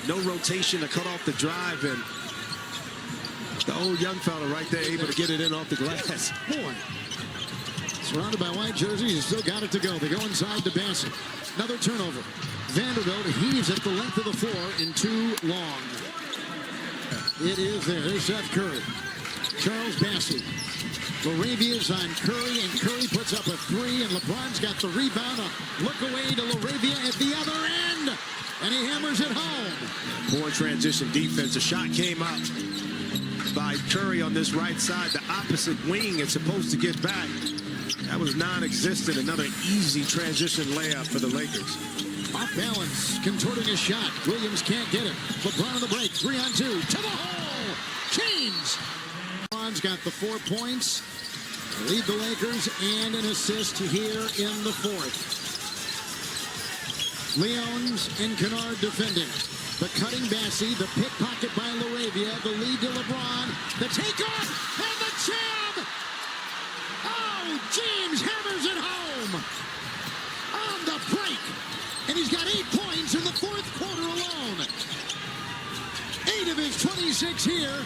no rotation to cut off the drive, and the old young fella right there able to get it in off the glass. Boy. Surrounded by white jerseys, he's still got it to go. They go inside to Bassett. Another turnover. Vanderbilt heaves at the length of the floor in too long. It is there. There's Seth Curry. Charles Bassett. LaRavia's on Curry, and Curry puts up a three, and LeBron's got the rebound. A look away to LaRavia at the other end, and he hammers it home. Poor transition defense. A shot came up by Curry on this right side. The opposite wing is supposed to get back. That was non-existent. Another easy transition layup for the Lakers. Off balance, contorting his shot. Williams can't get it. LeBron on the break, 3-on-2, to the hole. James. LeBron's got the 4 points, lead the Lakers, and an assist here in the fourth. Leons and Kennard defending. The cutting Bassey, the pickpocket by LaRavia, the lead to LeBron, the takeoff, and the jam! Oh, James hammers it home on the break, and he's got 8 points in the fourth quarter alone. 8 of his 26 here,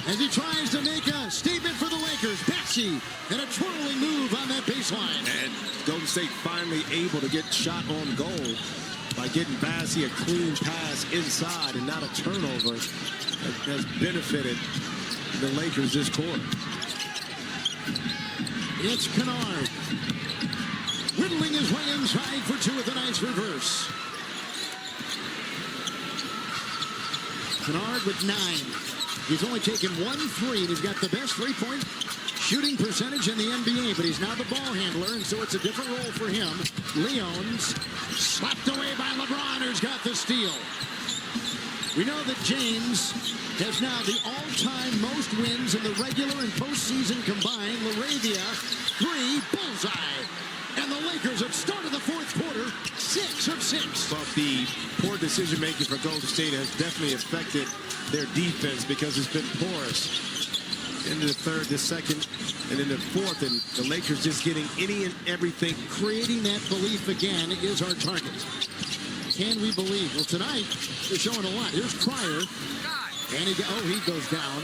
as he tries to make a statement for the Lakers. Bassey, and a twirling move on that baseline. And Golden State finally able to get shot on goal by getting Bassey a clean pass inside and not a turnover that has benefited the Lakers this quarter. It's Kennard. Whittling his way inside for two with a nice reverse. Kennard with 9. He's only taken 1 3, and he's got the best three-point shooting percentage in the NBA, but he's now the ball handler, and so it's a different role for him. Leons slapped away by LeBron, who's got the steal. We know that James has now the all-time most wins in the regular and postseason combined. LaRavia, 3, bullseye. And the Lakers have started the fourth quarter 6 of 6. But the poor decision-making for Golden State has definitely affected their defense because it's been porous. Into the third, the second, and in the fourth, and the Lakers just getting any and everything. Creating that belief again is our target. Can we believe? Well, tonight, they're showing a lot. Here's Pryor. And he goes down.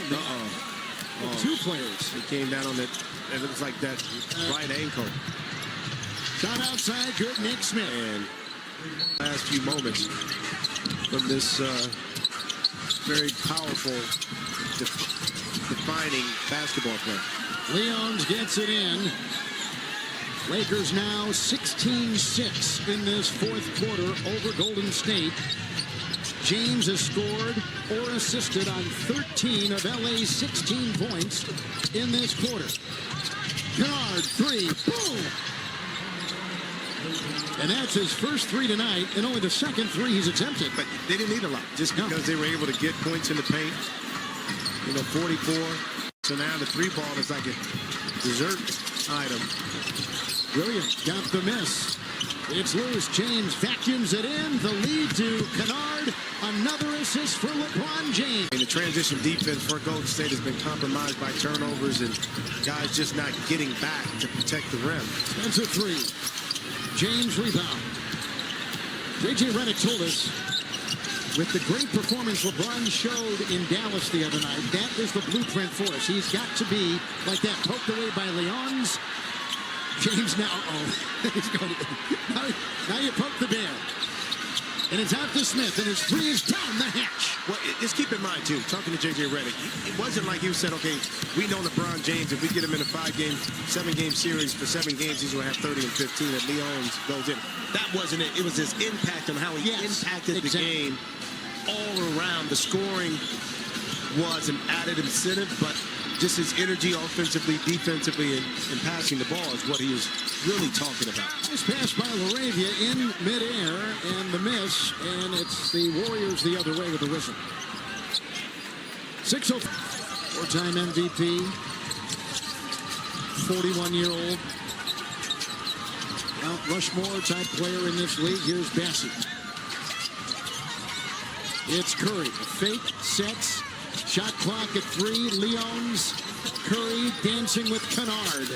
Uh-oh. 2 players. He came down on that, it looks like that right ankle. Shot outside, good. Nick Smith. And last few moments from this very powerful, defining basketball play. Leons gets it in. Lakers now 16-6 in this fourth quarter over Golden State. James has scored or assisted on 13 of LA's 16 points in this quarter. Kennard, 3, boom! And that's his first 3 tonight, and only the second 3 he's attempted. But they didn't need a lot, just because they were able to get points in the paint. 44. So now the 3-ball is like a dessert item. Williams got the miss. It's loose. James vacuums it in. The lead to Kennard. Another assist for LeBron James. And the transition defense for Golden State has been compromised by turnovers and guys just not getting back to protect the rim. That's a 3. James rebound. J.J. Redick told us, with the great performance LeBron showed in Dallas the other night, that is the blueprint for us. He's got to be like that, poked away by Leons. James now, he's going to, now you poke the bear. And it's out to Smith, and his 3 is down the hatch. Well, just keep in mind, too, talking to J.J. Redick, it wasn't like you said, okay, we know LeBron James, if we get him in a 7-game series for 7 games, he's going to have 30 and 15, and Leons goes in. That wasn't it. It was his impact on how he impacted the game all around. The scoring was an added incentive, but just his energy offensively, defensively, and passing the ball is what he was really talking about. Nice pass by LaRavia in midair, and the miss, and it's the Warriors the other way with the whistle. 6-0, 4-time MVP, 41-year-old, Mount Rushmore type player in this league. Here's Bassett. It's Curry. Fake, sets, shot clock at 3. Leons, Curry dancing with Kennard.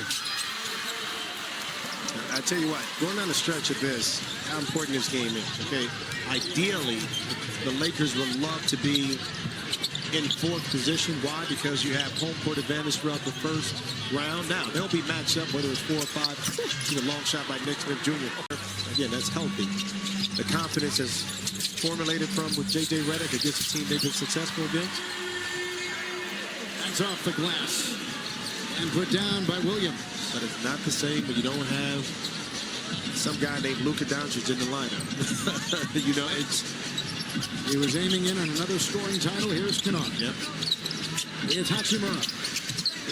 I tell you what, going down the stretch of this, how important this game is, okay? Ideally, the Lakers would love to be in fourth position. Why? Because you have home court advantage throughout the first round. Now, they'll be matched up, whether it's 4 or 5. See the long shot by Nick Smith Jr. Again, that's healthy. The confidence has formulated from with J.J. Redick against a team they've been successful against. That's off the glass and put down by Williams. But it's not the same when you don't have some guy named Luka Doncic in the lineup. You know, he was aiming in on another scoring title. Here's Kennard. Yep. It's Hachimura.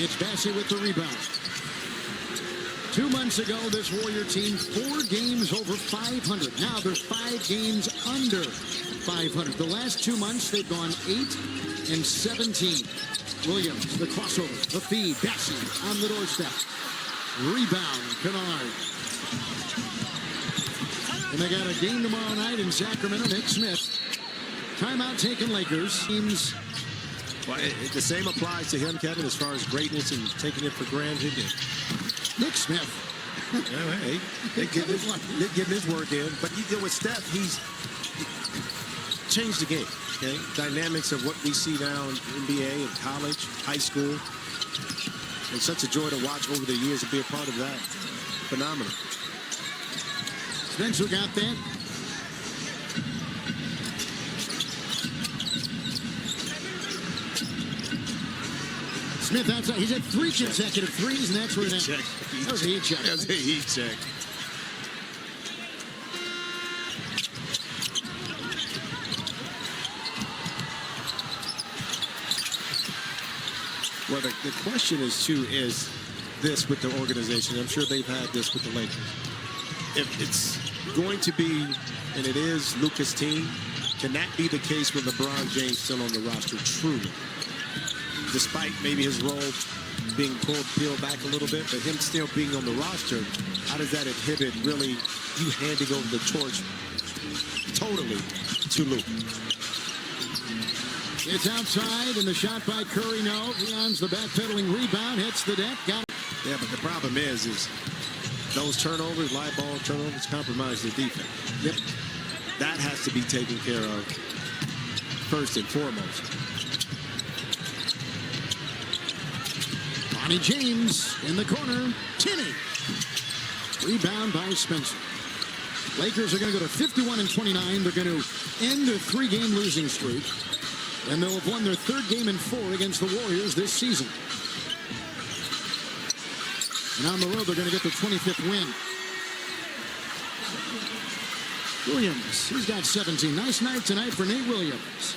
It's Bassey with the rebound. 2 months ago, this Warrior team, 4 games over 500. Now they're 5 games under 500. The last 2 months, they've gone 8 and 17. Williams, the crossover, the feed, Bassey on the doorstep. Rebound, Kennard. And they got a game tomorrow night in Sacramento. Nick Smith. Timeout taken, Lakers. Teams. Well, the same applies to him, Kevin, as far as greatness and taking it for granted. Nick Smith. Hey, they're getting his work in. But you deal with Steph, he's changed the game. Okay, dynamics of what we see now in NBA and college, high school. It's such a joy to watch over the years and be a part of that. Phenomenal. Spencer got that. Smith outside. He's had 3 consecutive threes, and that's where that was a heat check. That was a heat check. Well, the question is, too, is this with the organization. I'm sure they've had this with the Lakers. If it's going to be, and it is, Luka's team, can that be the case with LeBron James still on the roster, truly? Despite maybe his role being peeled back a little bit, but him still being on the roster, how does that inhibit really you handing over the torch totally to Luka? It's outside, and the shot by Curry, no. Leon's the backpedaling rebound, hits the deck, got it. Yeah, but the problem is those turnovers, live ball turnovers, compromise the defense. Yep. That has to be taken care of first and foremost. Bronny James in the corner. Tinney. Rebound by Spencer. Lakers are going to go to 51 and 29. They're going to end a 3-game losing streak. And they'll have won their 3rd game in 4 against the Warriors this season. And on the road, they're going to get their 25th win. Williams, he's got 17. Nice night tonight for Nate Williams.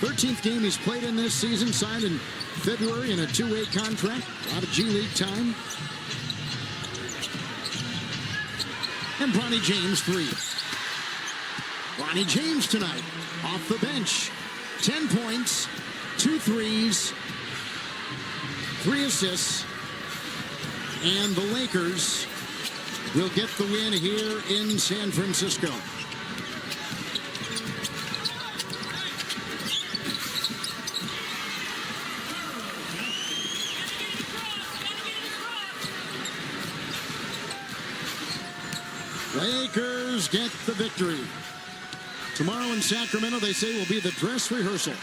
13th game he's played in this season, signed in February in a 2-way contract. A lot of G League time. And Bronny James, 3. Bronny James tonight, off the bench. 10 points, 2 threes, 3 assists, and the Lakers will get the win here in San Francisco. Lakers get the victory. Tomorrow in Sacramento, they say, will be the dress rehearsal.